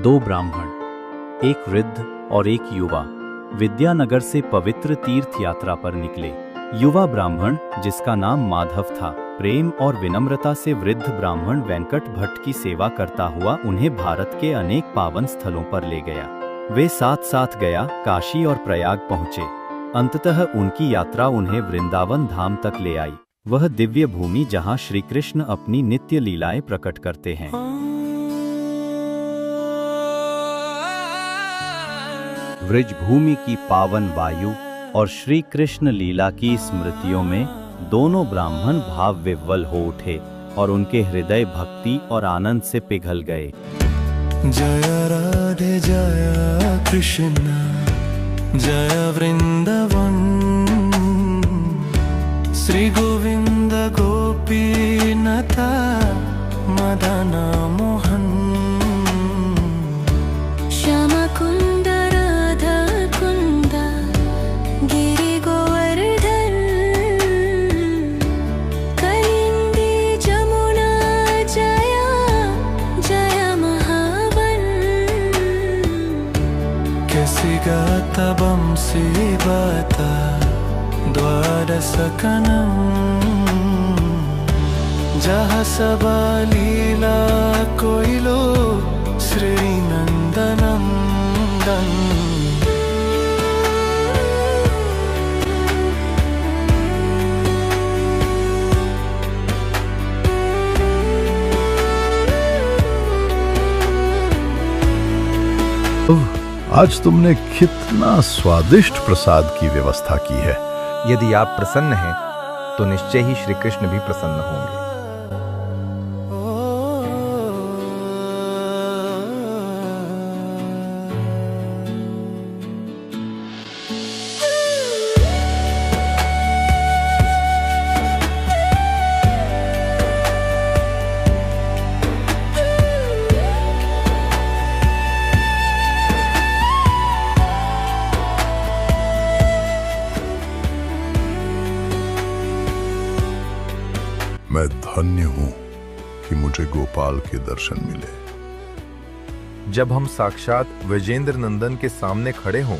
दो ब्राह्मण, एक वृद्ध और एक युवा, विद्यानगर से पवित्र तीर्थ यात्रा पर निकले। युवा ब्राह्मण, जिसका नाम माधव था, प्रेम और विनम्रता से वृद्ध ब्राह्मण वेंकट भट्ट की सेवा करता हुआ उन्हें भारत के अनेक पावन स्थलों पर ले गया। वे साथ साथ गया, काशी और प्रयाग पहुँचे। अंततः उनकी यात्रा उन्हें वृंदावन धाम तक ले आई, वह दिव्य भूमि जहाँ श्री कृष्ण अपनी नित्य लीलाएं प्रकट करते हैं। व्रजभूमि की पावन वायु और श्री कृष्ण लीला की स्मृतियों में दोनों ब्राह्मण भाव विह्वल हो उठे और उनके हृदय भक्ति और आनंद से पिघल गए। जय राधे जय कृष्ण जय वृंदावन, श्री गोविंद गोपीनाथा मदन मोहन, श्यामा कुंद राधा कुंद गिरि गोवर्धन, कलिंदी जमुना जया जय महावन, कैसी गाता बंसी बाता द्वादशकनं, जहाँ सबा लीला कोइलो श्री नंदनंदन। आज तुमने कितना स्वादिष्ट प्रसाद की व्यवस्था की है। यदि आप प्रसन्न हैं तो निश्चय ही श्री कृष्ण भी प्रसन्न होंगे। मैं धन्य हूं कि मुझे गोपाल के दर्शन मिले। जब हम साक्षात विजेंद्र नंदन के सामने खड़े हों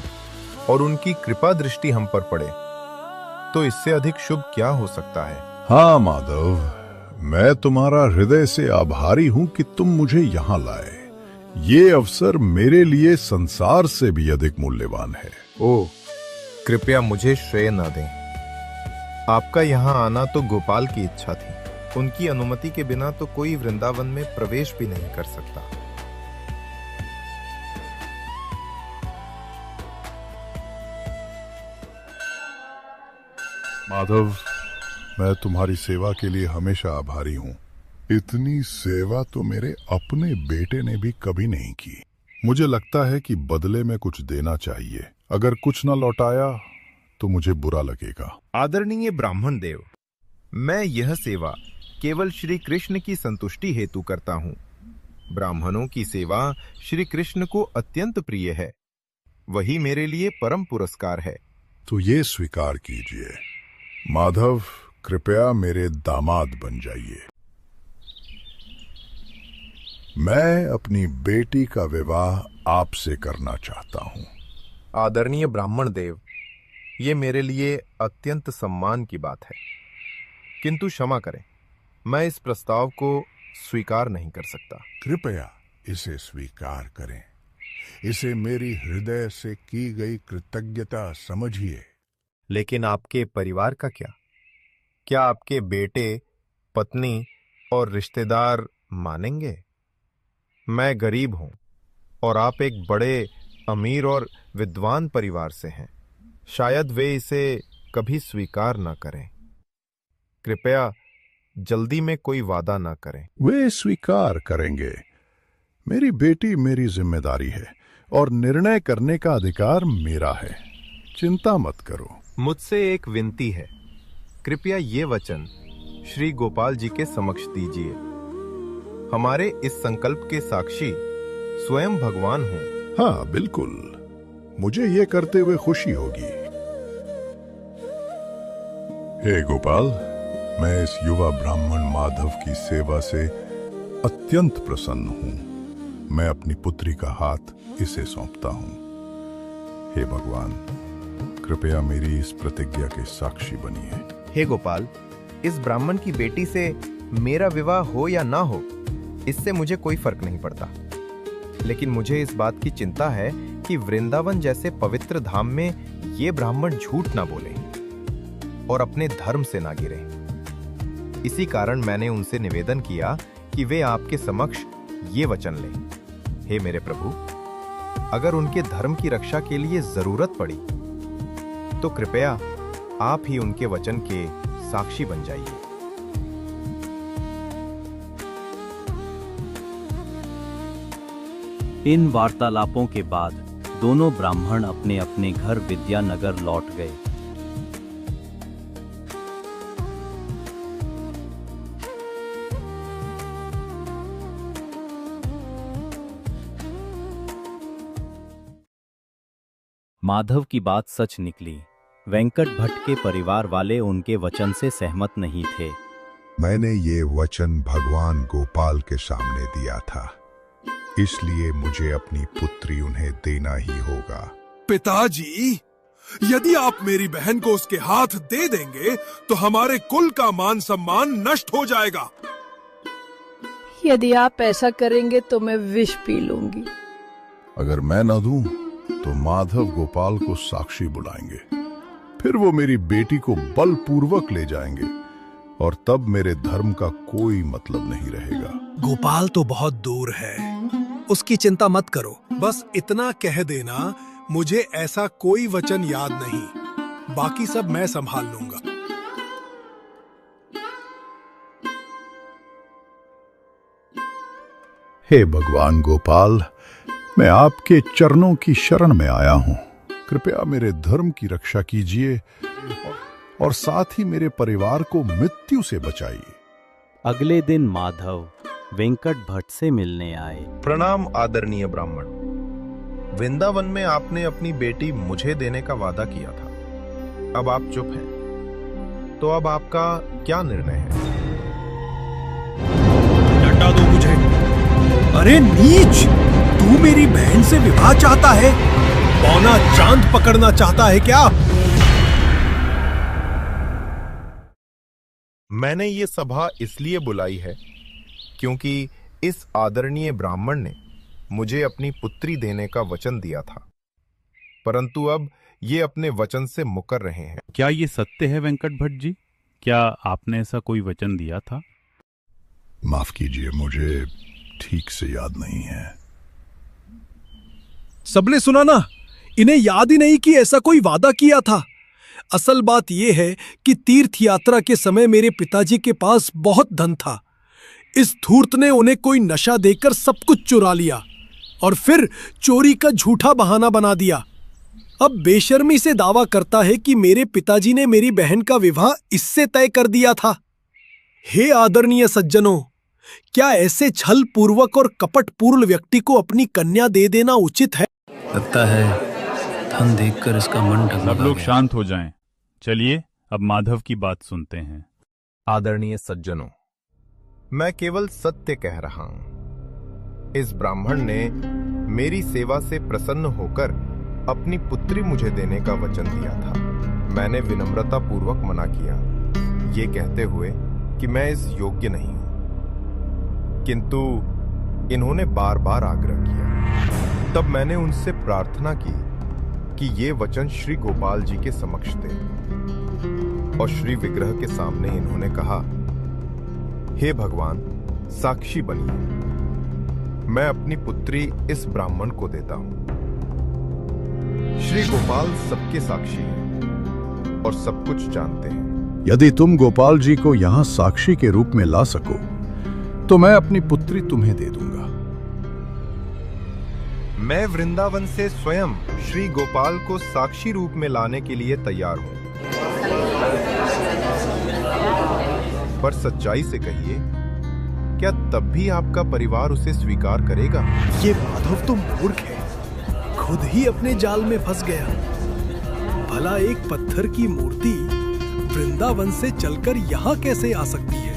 और उनकी कृपा दृष्टि हम पर पड़े, तो इससे अधिक शुभ क्या हो सकता है। हाँ माधव, मैं तुम्हारा हृदय से आभारी हूं कि तुम मुझे यहाँ लाए। ये अवसर मेरे लिए संसार से भी अधिक मूल्यवान है। ओह, कृपया मुझे श्रेय न दें। आपका यहाँ आना तो गोपाल की इच्छा थी। उनकी अनुमति के बिना तो कोई वृंदावन में प्रवेश भी नहीं कर सकता। माधव, मैं तुम्हारी सेवा के लिए हमेशा आभारी हूँ। इतनी सेवा तो मेरे अपने बेटे ने भी कभी नहीं की। मुझे लगता है कि बदले में कुछ देना चाहिए। अगर कुछ न लौटाया तो मुझे बुरा लगेगा। आदरणीय ब्राह्मण देव, मैं यह सेवा केवल श्री कृष्ण की संतुष्टि हेतु करता हूँ। ब्राह्मणों की सेवा श्री कृष्ण को अत्यंत प्रिय है। वही मेरे लिए परम पुरस्कार है। तो ये स्वीकार कीजिए। माधव, कृपया मेरे दामाद बन जाइए। मैं अपनी बेटी का विवाह आपसे करना चाहता हूँ। आदरणीय ब्राह्मण देव, ये मेरे लिए अत्यंत सम्मान की बात है, किंतु क्षमा करें, मैं इस प्रस्ताव को स्वीकार नहीं कर सकता। कृपया इसे स्वीकार करें। इसे मेरी हृदय से की गई कृतज्ञता समझिए। लेकिन आपके परिवार का क्या? क्या आपके बेटे, पत्नी और रिश्तेदार मानेंगे? मैं गरीब हूं और आप एक बड़े अमीर और विद्वान परिवार से हैं। शायद वे इसे कभी स्वीकार न करें। कृपया जल्दी में कोई वादा न करें। वे स्वीकार करेंगे। मेरी बेटी मेरी जिम्मेदारी है और निर्णय करने का अधिकार मेरा है। चिंता मत करो। मुझसे एक विनती है, कृपया ये वचन श्री गोपाल जी के समक्ष दीजिए। हमारे इस संकल्प के साक्षी स्वयं भगवान हों। हाँ बिल्कुल, मुझे ये करते हुए खुशी होगी। हे गोपाल, मैं इस युवा ब्राह्मण माधव की सेवा से अत्यंत प्रसन्न हूं। मैं अपनी पुत्री का हाथ इसे सौंपता हूँ। हे भगवान, कृपया मेरी इस प्रतिज्ञा के साक्षी बनिए। हे गोपाल, इस ब्राह्मण की बेटी से मेरा विवाह हो या ना हो, इससे मुझे कोई फर्क नहीं पड़ता। लेकिन मुझे इस बात की चिंता है कि वृंदावन जैसे पवित्र धाम में ये ब्राह्मण झूठ ना बोले और अपने धर्म से ना गिरे। इसी कारण मैंने उनसे निवेदन किया कि वे आपके समक्ष ये वचन लें। हे मेरे प्रभु, अगर उनके धर्म की रक्षा के लिए जरूरत पड़ी तो कृपया आप ही उनके वचन के साक्षी बन जाइए। इन वार्तालापों के बाद दोनों ब्राह्मण अपने अपने घर विद्यानगर लौट गए। माधव की बात सच निकली। वेंकट भट्ट के परिवार वाले उनके वचन से सहमत नहीं थे। मैंने ये वचन भगवान गोपाल के सामने दिया था, इसलिए मुझे अपनी पुत्री उन्हें देना ही होगा। पिताजी, यदि आप मेरी बहन को उसके हाथ दे देंगे तो हमारे कुल का मान सम्मान नष्ट हो जाएगा। यदि आप ऐसा करेंगे तो मैं विष पी लूंगी। अगर मैं न दूं तो माधव गोपाल को साक्षी बुलाएंगे, फिर वो मेरी बेटी को बलपूर्वक ले जाएंगे और तब मेरे धर्म का कोई मतलब नहीं रहेगा। गोपाल तो बहुत दूर है, उसकी चिंता मत करो। बस इतना कह देना, मुझे ऐसा कोई वचन याद नहीं, बाकी सब मैं संभाल लूंगा। हे भगवान गोपाल, मैं आपके चरणों की शरण में आया हूं। कृपया मेरे धर्म की रक्षा कीजिए और साथ ही मेरे परिवार को मृत्यु से बचाइए। अगले दिन माधव वेंकट भट्ट से मिलने आए। प्रणाम आदरणीय ब्राह्मण, वृंदावन में आपने अपनी बेटी मुझे देने का वादा किया था। अब आप चुप हैं, तो अब आपका क्या निर्णय है? डंडा दो मुझे। अरे नीच, तू मेरी बहन से विवाह चाहता है? पौना चांद पकड़ना चाहता है क्या? मैंने ये सभा इसलिए बुलाई है क्योंकि इस आदरणीय ब्राह्मण ने मुझे अपनी पुत्री देने का वचन दिया था, परंतु अब ये अपने वचन से मुकर रहे हैं। क्या ये सत्य है वेंकट भट्ट जी? क्या आपने ऐसा कोई वचन दिया था? माफ कीजिए, मुझे ठीक से याद नहीं है। सबने सुना ना, इन्हें याद ही नहीं कि ऐसा कोई वादा किया था। असल बात यह है कि तीर्थ यात्रा के समय मेरे पिताजी के पास बहुत धन था। इस धूर्त ने उन्हें कोई नशा देकर सब कुछ चुरा लिया और फिर चोरी का झूठा बहाना बना दिया। अब बेशर्मी से दावा करता है कि मेरे पिताजी ने मेरी बहन का विवाह इससे तय कर दिया था। हे आदरणीय सज्जनों, क्या ऐसे छल पूर्वक और कपट पूर्ण व्यक्ति को अपनी कन्या दे देना उचित है? लगता है धन देखकर इसका मन डगमगा सब लोग गया। शांत हो जाएं। चलिए अब माधव की बात सुनते हैं। आदरणीय सज्जनों, मैं केवल सत्य कह रहा हूं। इस ब्राह्मण ने मेरी सेवा से प्रसन्न होकर अपनी पुत्री मुझे देने का वचन दिया था। मैंने विनम्रता पूर्वक मना किया, ये कहते हुए कि मैं इस योग्य नहीं हूं, किंतु इन्होंने बार बार आग्रह किया। तब मैंने उनसे प्रार्थना की कि ये वचन श्री गोपाल जी के समक्ष दें, और श्री विग्रह के सामने इन्होंने कहा, हे भगवान, साक्षी बनिए, मैं अपनी पुत्री इस ब्राह्मण को देता हूं। श्री गोपाल सबके साक्षी हैं और सब कुछ जानते हैं। यदि तुम गोपाल जी को यहां साक्षी के रूप में ला सको तो मैं अपनी पुत्री तुम्हें दे दूंगा। मैं वृंदावन से स्वयं श्री गोपाल को साक्षी रूप में लाने के लिए तैयार हूं, पर सच्चाई से कहिए, क्या तब भी आपका परिवार उसे स्वीकार करेगा? ये माधव तो मूर्ख है, खुद ही अपने जाल में फंस गया। भला एक पत्थर की मूर्ति वृंदावन से चलकर यहां कैसे आ सकती है?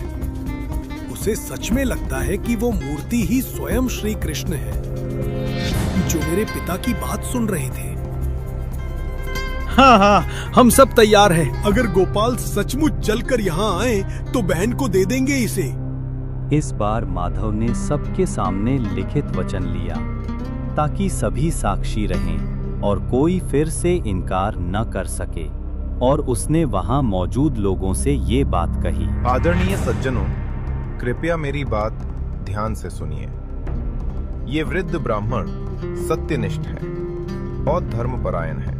उसे सच में लगता है कि वो मूर्ति ही स्वयं श्री कृष्ण है, जो मेरे पिता की बात सुन रहे थे। हाँ हाँ, हम सब तैयार हैं। अगर गोपाल सचमुच चलकर यहाँ आए तो बहन को दे देंगे इसे। इस बार माधव ने सबके सामने लिखित वचन लिया ताकि सभी साक्षी रहें और कोई फिर से इनकार न कर सके, और उसने वहां मौजूद लोगों से ये बात कही। आदरणीय सज्जनों, कृपया मेरी बात ध्यान से सुनिए। ये वृद्ध ब्राह्मण सत्यनिष्ठ है और धर्मपरायण है।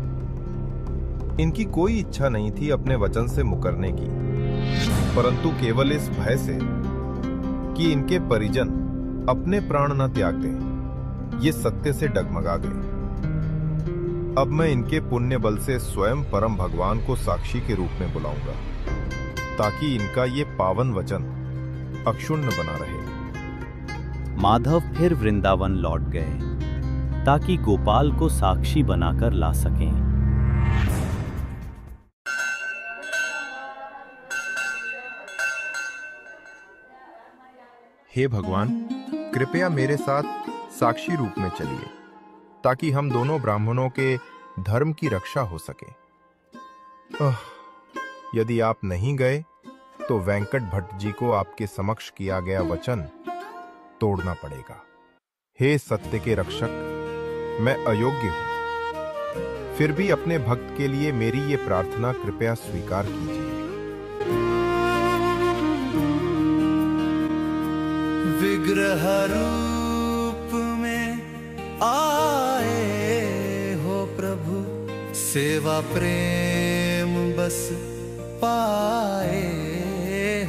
इनकी कोई इच्छा नहीं थी अपने वचन से मुकरने की, परंतु केवल इस भय से कि इनके परिजन अपने प्राण न त्याग दें, ये सत्य से डगमगा गए। अब मैं इनके पुण्य बल से स्वयं परम भगवान को साक्षी के रूप में बुलाऊंगा, ताकि इनका ये पावन वचन अक्षुण्ण बना रहे। माधव फिर वृंदावन लौट गए ताकि गोपाल को साक्षी बनाकर ला सकें। हे भगवान, कृपया मेरे साथ साक्षी रूप में चलिए, ताकि हम दोनों ब्राह्मणों के धर्म की रक्षा हो सके। यदि आप नहीं गए तो वेंकट भट्ट जी को आपके समक्ष किया गया वचन तोड़ना पड़ेगा। हे सत्य के रक्षक, मैं अयोग्य हूं, फिर भी अपने भक्त के लिए मेरी ये प्रार्थना कृपया स्वीकार कीजिए। विग्रह रूप में आए हो प्रभु, सेवा प्रेम बस पाए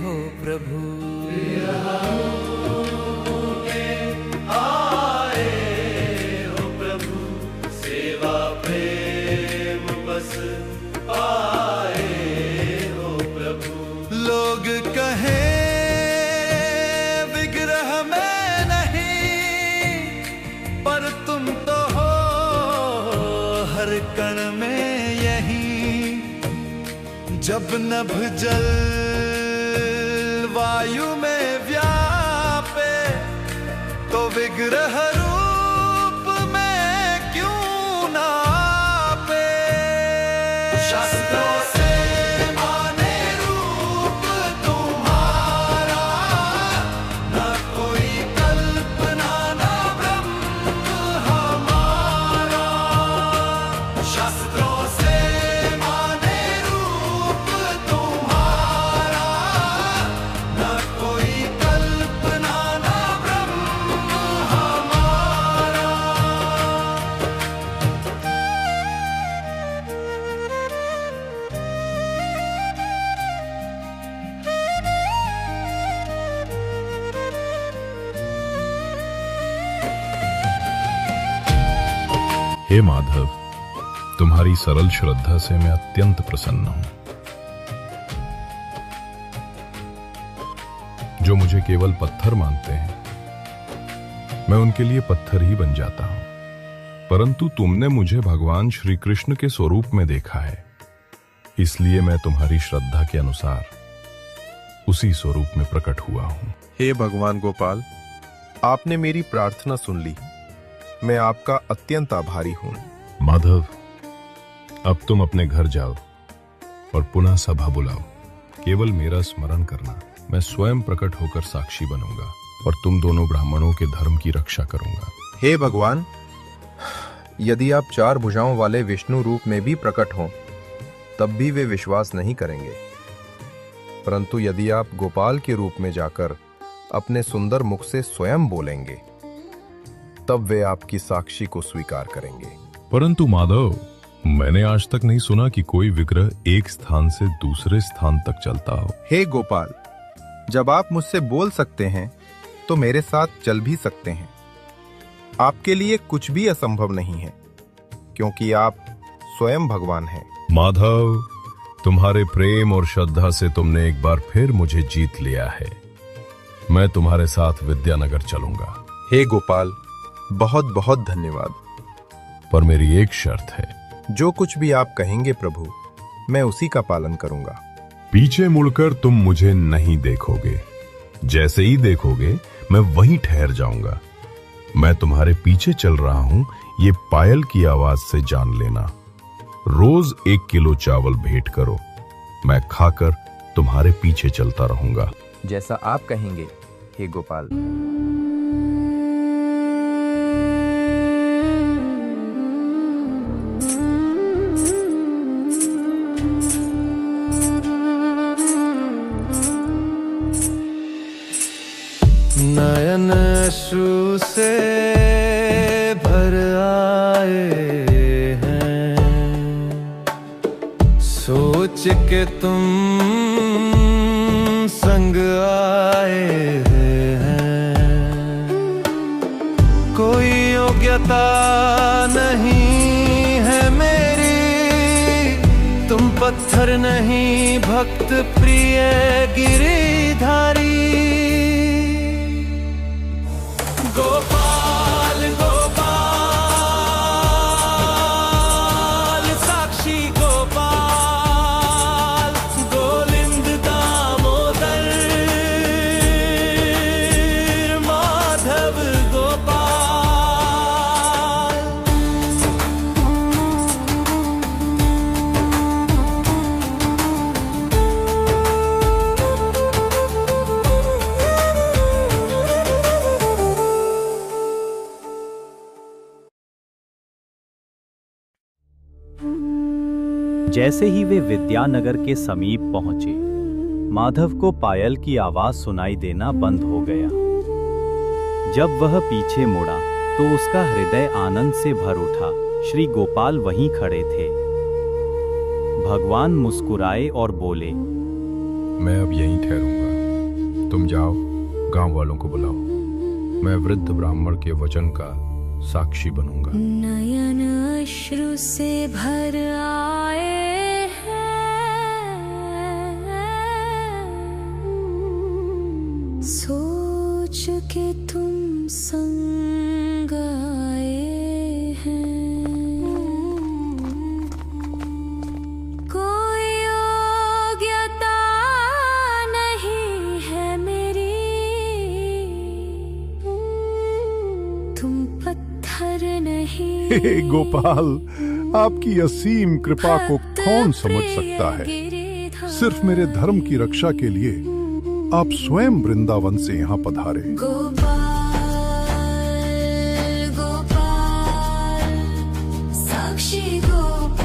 हो प्रभु। विग्रह रूप में आए हो प्रभु, सेवा प्रेम बस पाए हो प्रभु। लोग कहे कण में यही, जब नभ जल वायु में व्यापे, तो विग्रह रूप में क्यों ना पे। शास्त्रों से माने रूप तुम्हारा, न कोई कल्पना न ब्रह्म हमारा। शास्त्रों से माने रूप तुम्हारा, न कोई कल्पना न ब्रह्म हमारा। हे माधव, तुम्हारी सरल श्रद्धा से मैं अत्यंत प्रसन्न हूं, जो मुझे केवल पत्थर मानते हैं, मैं उनके लिए पत्थर ही बन जाता हूं। परंतु तुमने मुझे भगवान श्री कृष्ण के स्वरूप में देखा है, इसलिए मैं तुम्हारी श्रद्धा के अनुसार उसी स्वरूप में प्रकट हुआ हूं। हे भगवान गोपाल, आपने मेरी प्रार्थना सुन ली। मैं आपका अत्यंत आभारी हूं। माधव, अब तुम अपने घर जाओ और पुनः सभा बुलाओ। केवल मेरा स्मरण करना, मैं स्वयं प्रकट होकर साक्षी बनूंगा और तुम दोनों ब्राह्मणों के धर्म की रक्षा करूंगा। हे भगवान, यदि आप 4 भुजाओं वाले विष्णु रूप में भी प्रकट हों, तब भी वे विश्वास नहीं करेंगे। परंतु यदि आप गोपाल के रूप में जाकर अपने सुंदर मुख से स्वयं बोलेंगे, तब वे आपकी साक्षी को स्वीकार करेंगे। परंतु माधव, मैंने आज तक नहीं सुना कि कोई विग्रह एक स्थान से दूसरे स्थान तक चलता हो। हे गोपाल, जब आप मुझसे बोल सकते हैं तो मेरे साथ चल भी सकते हैं। आपके लिए कुछ भी असंभव नहीं है, क्योंकि आप स्वयं भगवान हैं। माधव, तुम्हारे प्रेम और श्रद्धा से तुमने एक बार फिर मुझे जीत लिया है। मैं तुम्हारे साथ विद्यानगर चलूंगा। हे गोपाल, बहुत बहुत धन्यवाद। पर मेरी एक शर्त है। जो कुछ भी आप कहेंगे प्रभु, मैं उसी का पालन करूंगा। पीछे मुड़कर तुम मुझे नहीं देखोगे। जैसे ही देखोगे मैं वहीं ठहर जाऊंगा। मैं तुम्हारे पीछे चल रहा हूं, ये पायल की आवाज से जान लेना। रोज 1 किलो चावल भेंट करो, मैं खाकर तुम्हारे पीछे चलता रहूंगा। जैसा आप कहेंगे हे गोपाल। नयन अश्रु से भर आए हैं, सोच के तुम संग आए हैं। कोई योग्यता नहीं है मेरी, तुम पत्थर नहीं भक्त प्रिय गिरिधारी। गोपाल गोपाल साक्षी गोपाल, गोविंद दामोदर माधव गोपाल। जैसे ही वे विद्यानगर के समीप पहुंचे, माधव को पायल की आवाज सुनाई देना बंद हो गया। जब वह पीछे मुड़ा तो उसका हृदय आनंद से भर उठा। श्री गोपाल वहीं खड़े थे। भगवान मुस्कुराए और बोले, मैं अब यहीं ठहरूंगा, तुम जाओ गांव वालों को बुलाओ, मैं वृद्ध ब्राह्मण के वचन का साक्षी बनूंगा। नयन अश्रु से भर आए हैं, सोच के तुम संग आए हैं। कोई योग्यता नहीं है मेरी, तुम पत्थर नहीं। हे गोपाल, आपकी असीम कृपा को कौन समझ सकता है। सिर्फ मेरे धर्म की रक्षा के लिए आप स्वयं वृंदावन से यहाँ पधारे। गोपाल गोपाल साक्षी गोपाल।